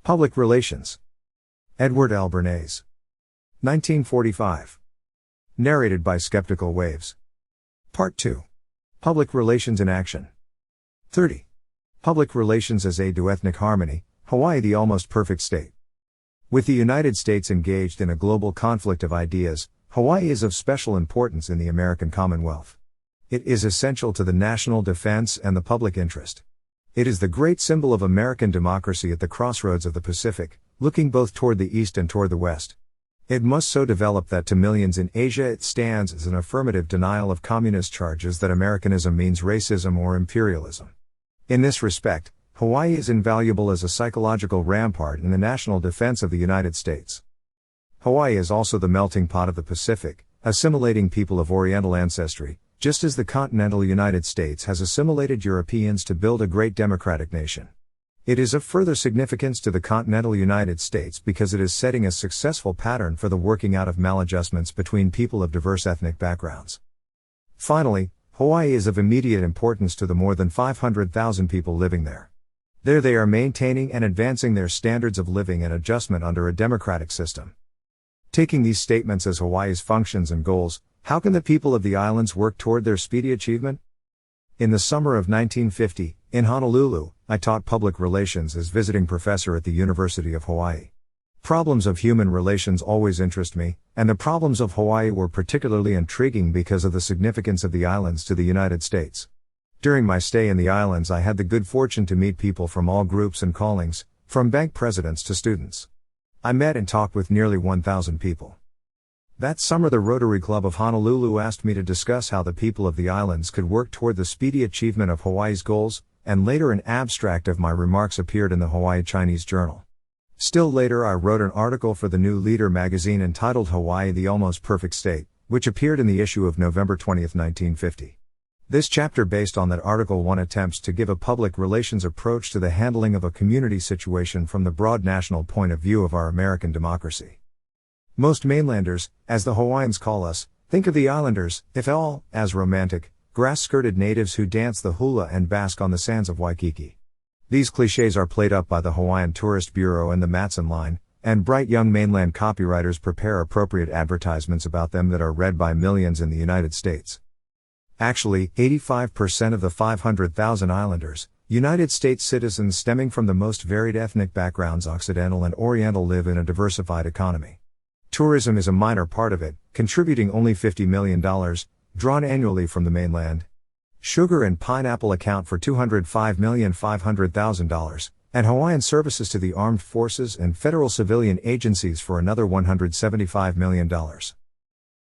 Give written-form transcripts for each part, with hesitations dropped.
Public Relations. Edward L. Bernays. 1945. Narrated by Skeptical Waves. Part 2. Public Relations in Action. 30. Public Relations as Aid to Ethnic Harmony, Hawaii the Almost Perfect State. With the United States engaged in a global conflict of ideas, Hawaii is of special importance in the American Commonwealth. It is essential to the national defense and the public interest. It is the great symbol of American democracy at the crossroads of the Pacific, looking both toward the east and toward the west. It must so develop that to millions in Asia it stands as an affirmative denial of communist charges that Americanism means racism or imperialism. In this respect, Hawaii is invaluable as a psychological rampart in the national defense of the United States. Hawaii is also the melting pot of the Pacific, assimilating people of Oriental ancestry, just as the continental United States has assimilated Europeans to build a great democratic nation. It is of further significance to the continental United States because it is setting a successful pattern for the working out of maladjustments between people of diverse ethnic backgrounds. Finally, Hawaii is of immediate importance to the more than 500,000 people living there. There they are maintaining and advancing their standards of living and adjustment under a democratic system. Taking these statements as Hawaii's functions and goals, how can the people of the islands work toward their speedy achievement? In the summer of 1950, in Honolulu, I taught public relations as visiting professor at the University of Hawaii. Problems of human relations always interest me, and the problems of Hawaii were particularly intriguing because of the significance of the islands to the United States. During my stay in the islands I had the good fortune to meet people from all groups and callings, from bank presidents to students. I met and talked with nearly 1,000 people. That summer the Rotary Club of Honolulu asked me to discuss how the people of the islands could work toward the speedy achievement of Hawaii's goals, and later an abstract of my remarks appeared in the Hawaii Chinese Journal. Still later I wrote an article for the New Leader magazine entitled Hawaii the Almost Perfect State, which appeared in the issue of November 20, 1950. This chapter based on that article 1 attempts to give a public relations approach to the handling of a community situation from the broad national point of view of our American democracy. Most mainlanders, as the Hawaiians call us, think of the islanders, if at all, as romantic, grass-skirted natives who dance the hula and bask on the sands of Waikiki. These clichés are played up by the Hawaiian Tourist Bureau and the Matson Line, and bright young mainland copywriters prepare appropriate advertisements about them that are read by millions in the United States. Actually, 85% of the 500,000 islanders, United States citizens stemming from the most varied ethnic backgrounds Occidental and Oriental live in a diversified economy. Tourism is a minor part of it, contributing only $50 million, drawn annually from the mainland. Sugar and pineapple account for $205,500,000, and Hawaiian services to the armed forces and federal civilian agencies for another $175 million.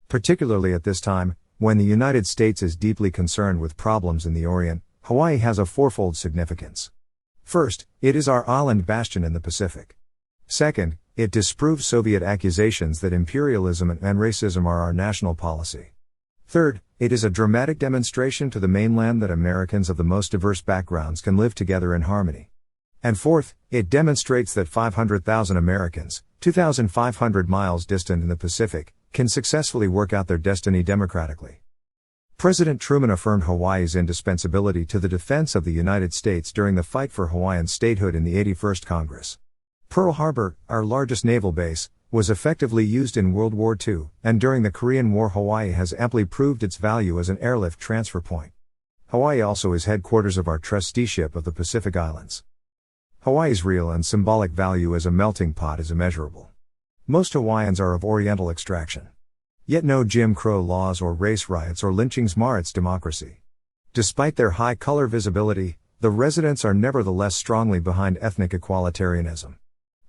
Particularly at this time, when the United States is deeply concerned with problems in the Orient, Hawaii has a fourfold significance. First, it is our island bastion in the Pacific. Second, it disproves Soviet accusations that imperialism and racism are our national policy. Third, it is a dramatic demonstration to the mainland that Americans of the most diverse backgrounds can live together in harmony. And fourth, it demonstrates that 500,000 Americans, 2,500 miles distant in the Pacific, can successfully work out their destiny democratically. President Truman affirmed Hawaii's indispensability to the defense of the United States during the fight for Hawaiian statehood in the 81st Congress. Pearl Harbor, our largest naval base, was effectively used in World War II, and during the Korean War Hawaii has amply proved its value as an airlift transfer point. Hawaii also is headquarters of our trusteeship of the Pacific Islands. Hawaii's real and symbolic value as a melting pot is immeasurable. Most Hawaiians are of Oriental extraction. Yet no Jim Crow laws or race riots or lynchings mar its democracy. Despite their high color visibility, the residents are nevertheless strongly behind ethnic equalitarianism.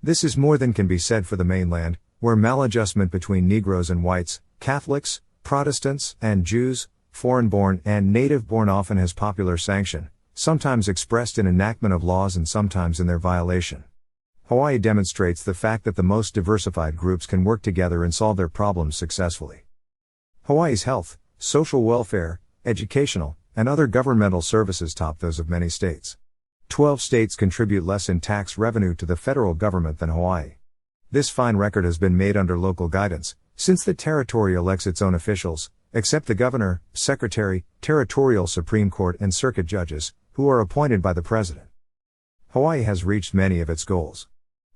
This is more than can be said for the mainland, where maladjustment between Negroes and whites, Catholics, Protestants, and Jews, foreign-born and native-born often has popular sanction, sometimes expressed in enactment of laws and sometimes in their violation. Hawaii demonstrates the fact that the most diversified groups can work together and solve their problems successfully. Hawaii's health, social welfare, educational, and other governmental services top those of many states. 12 states contribute less in tax revenue to the federal government than Hawaii. This fine record has been made under local guidance, since the territory elects its own officials, except the governor, secretary, territorial Supreme Court and circuit judges, who are appointed by the president. Hawaii has reached many of its goals.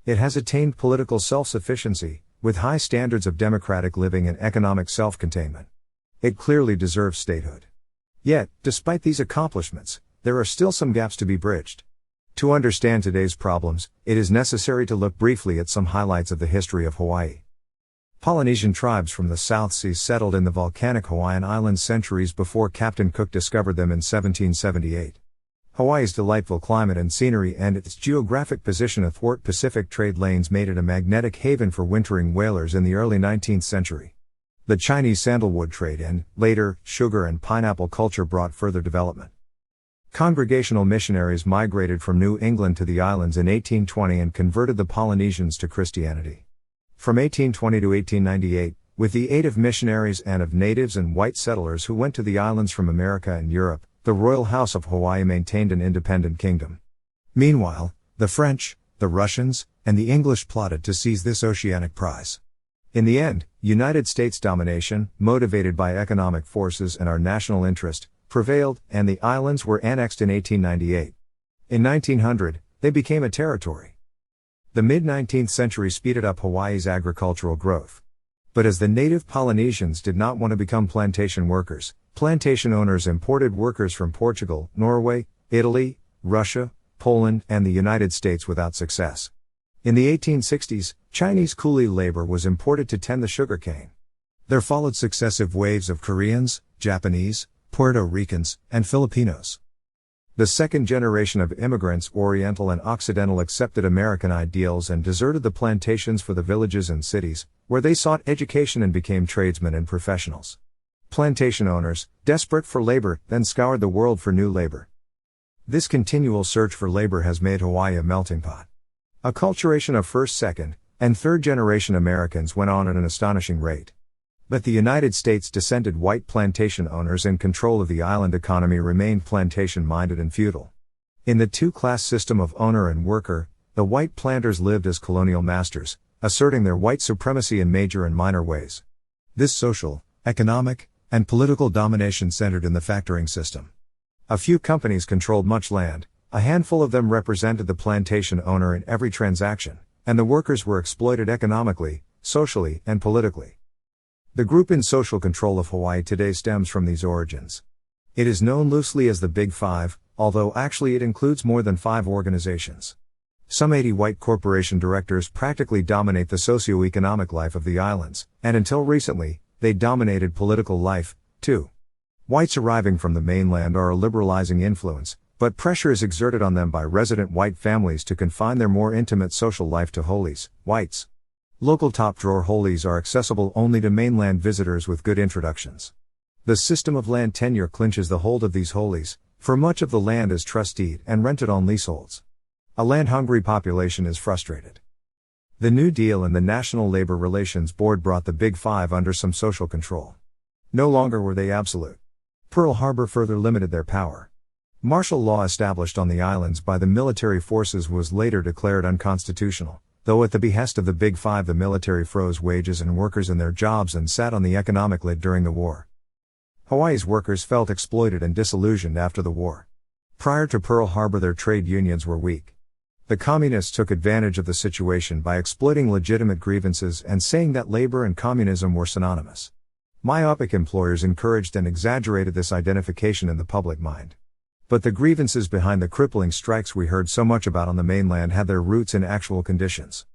It has attained political self-sufficiency, with high standards of democratic living and economic self-containment. It clearly deserves statehood. Yet, despite these accomplishments, there are still some gaps to be bridged. To understand today's problems, it is necessary to look briefly at some highlights of the history of Hawaii. Polynesian tribes from the South Seas settled in the volcanic Hawaiian Islands centuries before Captain Cook discovered them in 1778. Hawaii's delightful climate and scenery and its geographic position athwart Pacific trade lanes made it a magnetic haven for wintering whalers in the early 19th century. The Chinese sandalwood trade and, later, sugar and pineapple culture brought further development. Congregational missionaries migrated from New England to the islands in 1820 and converted the Polynesians to Christianity. From 1820 to 1898, with the aid of missionaries and of natives and white settlers who went to the islands from America and Europe, the Royal House of Hawaii maintained an independent kingdom. Meanwhile, the French, the Russians, and the English plotted to seize this oceanic prize. In the end, United States domination, motivated by economic forces and our national interest, prevailed, and the islands were annexed in 1898. In 1900, they became a territory. The mid-19th century speeded up Hawaii's agricultural growth. But as the native Polynesians did not want to become plantation workers, plantation owners imported workers from Portugal, Norway, Italy, Russia, Poland, and the United States without success. In the 1860s, Chinese coolie labor was imported to tend the sugarcane. There followed successive waves of Koreans, Japanese, Puerto Ricans, and Filipinos. The second generation of immigrants, Oriental and Occidental, accepted American ideals and deserted the plantations for the villages and cities, where they sought education and became tradesmen and professionals. Plantation owners, desperate for labor, then scoured the world for new labor. This continual search for labor has made Hawaii a melting pot. Acculturation of first, second, and third generation Americans went on at an astonishing rate. But the United States descended white plantation owners in control of the island economy remained plantation-minded and feudal. In the two-class system of owner and worker, the white planters lived as colonial masters, asserting their white supremacy in major and minor ways. This social, economic, and political domination centered in the factoring system. A few companies controlled much land, a handful of them represented the plantation owner in every transaction, and the workers were exploited economically, socially, and politically. The group in social control of Hawaii today stems from these origins. It is known loosely as the Big Five, although actually it includes more than 5 organizations. Some 80 white corporation directors practically dominate the socio-economic life of the islands, and until recently, they dominated political life, too. Whites arriving from the mainland are a liberalizing influence, but pressure is exerted on them by resident white families to confine their more intimate social life to holies, whites. Local top-drawer holies are accessible only to mainland visitors with good introductions. The system of land tenure clinches the hold of these holies, for much of the land is trusteed and rented on leaseholds. A land-hungry population is frustrated. The New Deal and the National Labor Relations Board brought the Big Five under some social control. No longer were they absolute. Pearl Harbor further limited their power. Martial law established on the islands by the military forces was later declared unconstitutional. Though at the behest of the Big Five the military froze wages and workers in their jobs and sat on the economic lid during the war. Hawaii's workers felt exploited and disillusioned after the war. Prior to Pearl Harbor their trade unions were weak. The communists took advantage of the situation by exploiting legitimate grievances and saying that labor and communism were synonymous. Myopic employers encouraged and exaggerated this identification in the public mind. But the grievances behind the crippling strikes we heard so much about on the mainland had their roots in actual conditions.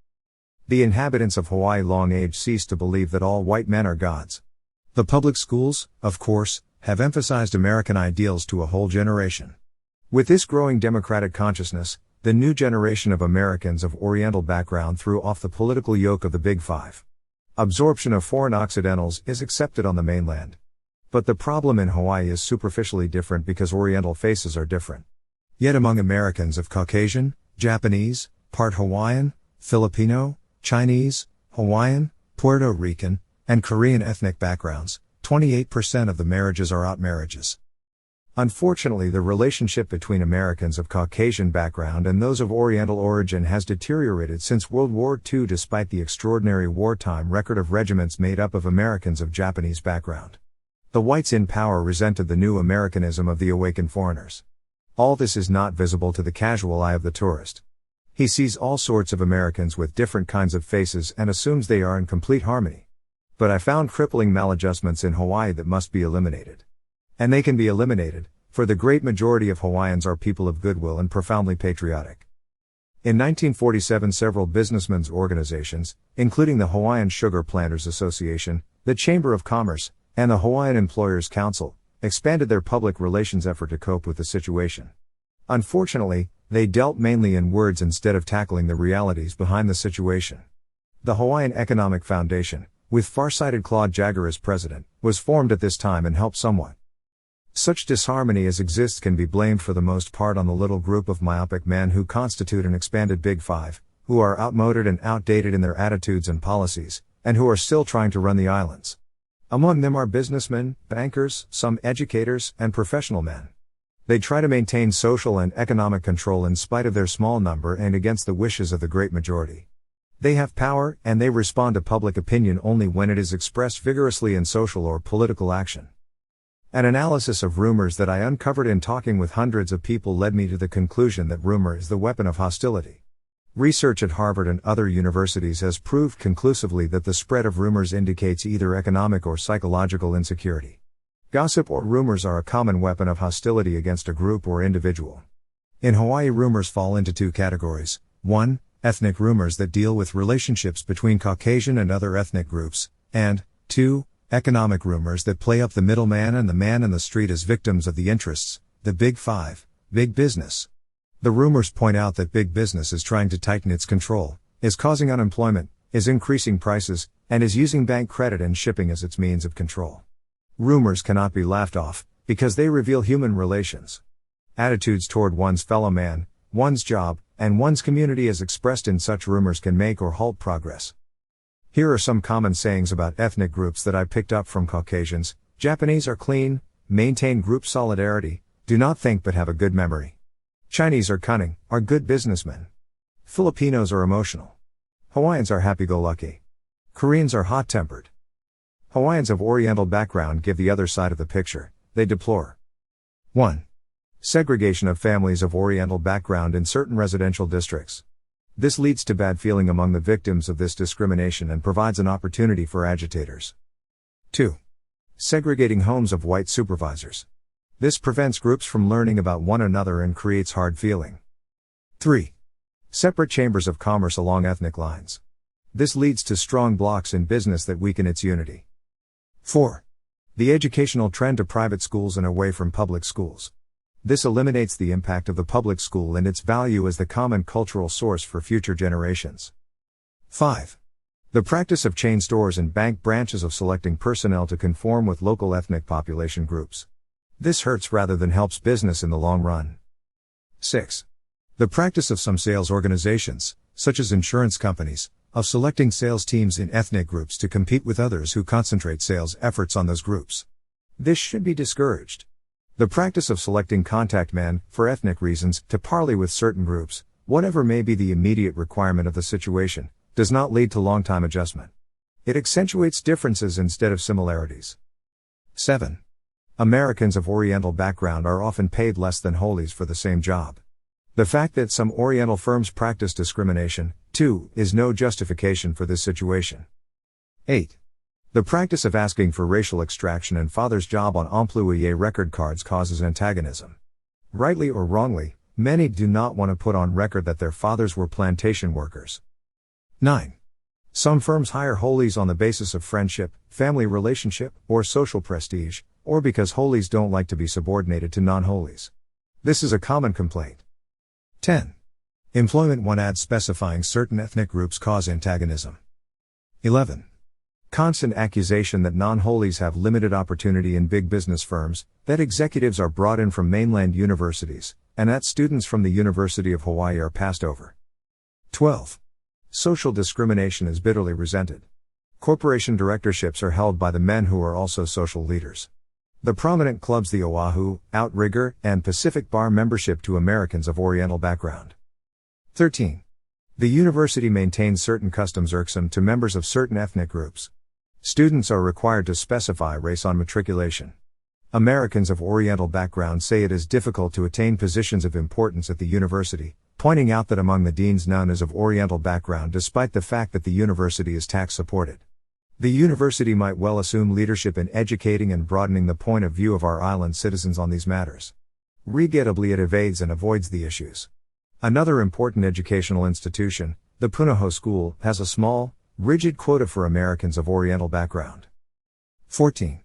The inhabitants of Hawaii long age ceased to believe that all white men are gods. The public schools, of course, have emphasized American ideals to a whole generation. With this growing democratic consciousness, the new generation of Americans of Oriental background threw off the political yoke of the Big Five. Absorption of foreign Occidentals is accepted on the mainland. But the problem in Hawaii is superficially different because Oriental faces are different. Yet among Americans of Caucasian, Japanese, part Hawaiian, Filipino, Chinese, Hawaiian, Puerto Rican, and Korean ethnic backgrounds, 28% of the marriages are out marriages. Unfortunately, the relationship between Americans of Caucasian background and those of Oriental origin has deteriorated since World War II despite the extraordinary wartime record of regiments made up of Americans of Japanese background. The whites in power resented the new Americanism of the awakened foreigners. All this is not visible to the casual eye of the tourist. He sees all sorts of Americans with different kinds of faces and assumes they are in complete harmony. But I found crippling maladjustments in Hawaii that must be eliminated. And they can be eliminated, for the great majority of Hawaiians are people of goodwill and profoundly patriotic. In 1947, several businessmen's organizations, including the Hawaiian Sugar Planters Association, the Chamber of Commerce, and the Hawaiian Employers Council, expanded their public relations effort to cope with the situation. Unfortunately, they dealt mainly in words instead of tackling the realities behind the situation. The Hawaiian Economic Foundation, with far-sighted Claude Jagger as president, was formed at this time and helped somewhat. Such disharmony as exists can be blamed for the most part on the little group of myopic men who constitute an expanded Big Five, who are outmoded and outdated in their attitudes and policies, and who are still trying to run the islands. Among them are businessmen, bankers, some educators, and professional men. They try to maintain social and economic control in spite of their small number and against the wishes of the great majority. They have power, and they respond to public opinion only when it is expressed vigorously in social or political action. An analysis of rumors that I uncovered in talking with hundreds of people led me to the conclusion that rumor is the weapon of hostility. Research at Harvard and other universities has proved conclusively that the spread of rumors indicates either economic or psychological insecurity. Gossip or rumors are a common weapon of hostility against a group or individual. In Hawaii, rumors fall into two categories. 1. Ethnic rumors that deal with relationships between Caucasian and other ethnic groups, and 2. Economic rumors that play up the middleman and the man in the street as victims of the interests, the Big Five, big business. The rumors point out that big business is trying to tighten its control, is causing unemployment, is increasing prices, and is using bank credit and shipping as its means of control. Rumors cannot be laughed off, because they reveal human relations. Attitudes toward one's fellow man, one's job, and one's community as expressed in such rumors can make or halt progress. Here are some common sayings about ethnic groups that I picked up from Caucasians. Japanese are clean, maintain group solidarity, do not think but have a good memory. Chinese are cunning, are good businessmen. Filipinos are emotional. Hawaiians are happy-go-lucky. Koreans are hot-tempered. Hawaiians of Oriental background give the other side of the picture, they deplore. 1. Segregation of families of Oriental background in certain residential districts. This leads to bad feeling among the victims of this discrimination and provides an opportunity for agitators. 2. Segregating homes of white supervisors. This prevents groups from learning about one another and creates hard feeling. 3. Separate chambers of commerce along ethnic lines. This leads to strong blocks in business that weaken its unity. 4. The educational trend to private schools and away from public schools. This eliminates the impact of the public school and its value as the common cultural source for future generations. 5. The practice of chain stores and bank branches of selecting personnel to conform with local ethnic population groups. This hurts rather than helps business in the long run. 6. The practice of some sales organizations, such as insurance companies, of selecting sales teams in ethnic groups to compete with others who concentrate sales efforts on those groups. This should be discouraged. The practice of selecting contact men, for ethnic reasons, to parley with certain groups, whatever may be the immediate requirement of the situation, does not lead to long-time adjustment. It accentuates differences instead of similarities. 7. Americans of Oriental background are often paid less than Holis for the same job. The fact that some Oriental firms practice discrimination, too, is no justification for this situation. 8. The practice of asking for racial extraction and father's job on employee record cards causes antagonism. Rightly or wrongly, many do not want to put on record that their fathers were plantation workers. 9. Some firms hire Holis on the basis of friendship, family relationship, or social prestige, or because Holis don't like to be subordinated to non-Holis. This is a common complaint. 10. Employment 1 ads specifying certain ethnic groups cause antagonism. 11. Constant accusation that non-Holis have limited opportunity in big business firms, that executives are brought in from mainland universities, and that students from the University of Hawaii are passed over. 12. Social discrimination is bitterly resented. Corporation directorships are held by the men who are also social leaders. The prominent clubs the Oahu, Outrigger, and Pacific Bar membership to Americans of Oriental background. 13. The university maintains certain customs irksome to members of certain ethnic groups. Students are required to specify race on matriculation. Americans of Oriental background say it is difficult to attain positions of importance at the university, pointing out that among the deans none is of Oriental background despite the fact that the university is tax-supported. The university might well assume leadership in educating and broadening the point of view of our island citizens on these matters. Regrettably, it evades and avoids the issues. Another important educational institution, the Punahou School, has a small, rigid quota for Americans of Oriental background. 14.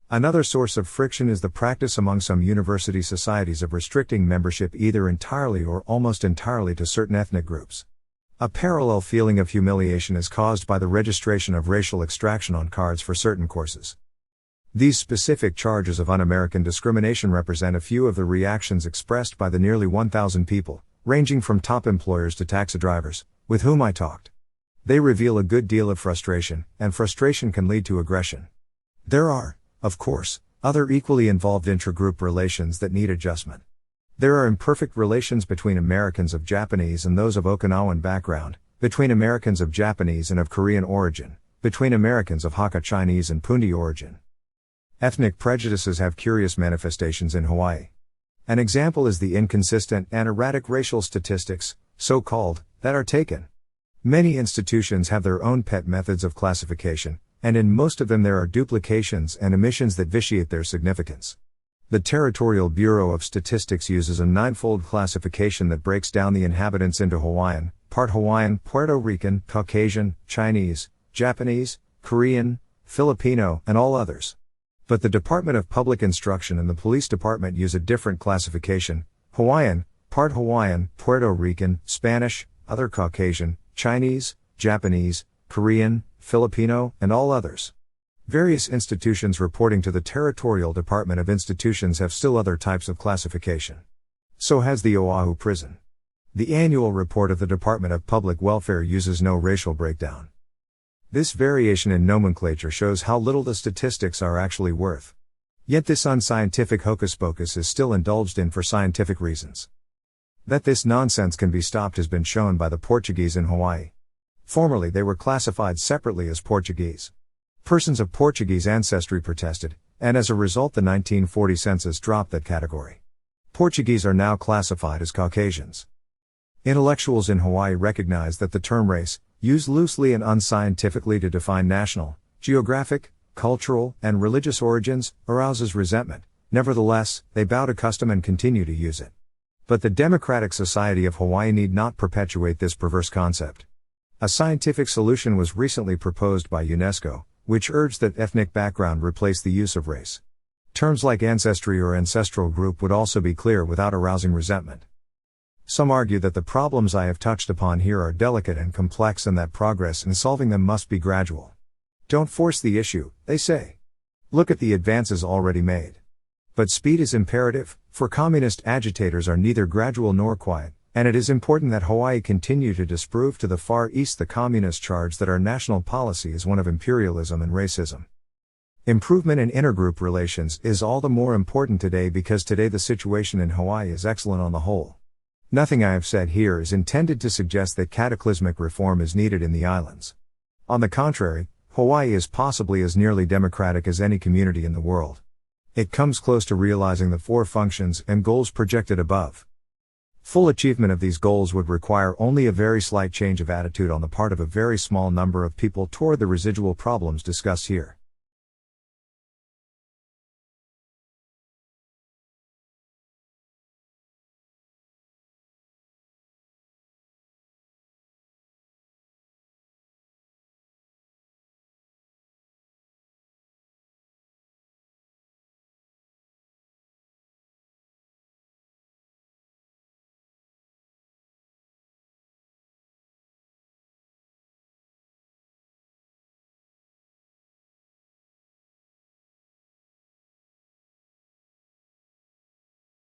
Another source of friction is the practice among some university societies of restricting membership either entirely or almost entirely to certain ethnic groups. A parallel feeling of humiliation is caused by the registration of racial extraction on cards for certain courses. These specific charges of un-American discrimination represent a few of the reactions expressed by the nearly 1,000 people, ranging from top employers to taxi drivers, with whom I talked. They reveal a good deal of frustration, and frustration can lead to aggression. There are, of course, other equally involved intragroup relations that need adjustment. There are imperfect relations between Americans of Japanese and those of Okinawan background, between Americans of Japanese and of Korean origin, between Americans of Hakka Chinese and Pundi origin. Ethnic prejudices have curious manifestations in Hawaii. An example is the inconsistent and erratic racial statistics, so-called, that are taken. Many institutions have their own pet methods of classification, and in most of them there are duplications and omissions that vitiate their significance. The Territorial Bureau of Statistics uses a 9-fold classification that breaks down the inhabitants into Hawaiian, Puerto Rican, Caucasian, Chinese, Japanese, Korean, Filipino, and all others. But the Department of Public Instruction and the Police Department use a different classification: Hawaiian, part Hawaiian, Puerto Rican, Spanish, other Caucasian, Chinese, Japanese, Korean, Filipino, and all others. Various institutions reporting to the Territorial Department of Institutions have still other types of classification. So has the Oahu prison. The annual report of the Department of Public Welfare uses no racial breakdown. This variation in nomenclature shows how little the statistics are actually worth. Yet this unscientific hocus-pocus is still indulged in for scientific reasons. That this nonsense can be stopped has been shown by the Portuguese in Hawaii. Formerly they were classified separately as Portuguese. Persons of Portuguese ancestry protested, and as a result the 1940 census dropped that category. Portuguese are now classified as Caucasians. Intellectuals in Hawaii recognize that the term race, used loosely and unscientifically to define national, geographic, cultural, and religious origins, arouses resentment. Nevertheless, they bow to custom and continue to use it. But the Democratic Society of Hawaii need not perpetuate this perverse concept. A scientific solution was recently proposed by UNESCO, which urged that ethnic background replace the use of race. Terms like ancestry or ancestral group would also be clear without arousing resentment. Some argue that the problems I have touched upon here are delicate and complex and that progress in solving them must be gradual. Don't force the issue, they say. Look at the advances already made. But speed is imperative, for communist agitators are neither gradual nor quiet, and it is important that Hawaii continue to disprove to the Far East the communist charge that our national policy is one of imperialism and racism. Improvement in intergroup relations is all the more important today because today the situation in Hawaii is excellent on the whole. Nothing I have said here is intended to suggest that cataclysmic reform is needed in the islands. On the contrary, Hawaii is possibly as nearly democratic as any community in the world. It comes close to realizing the 4 functions and goals projected above. Full achievement of these goals would require only a very slight change of attitude on the part of a very small number of people toward the residual problems discussed here.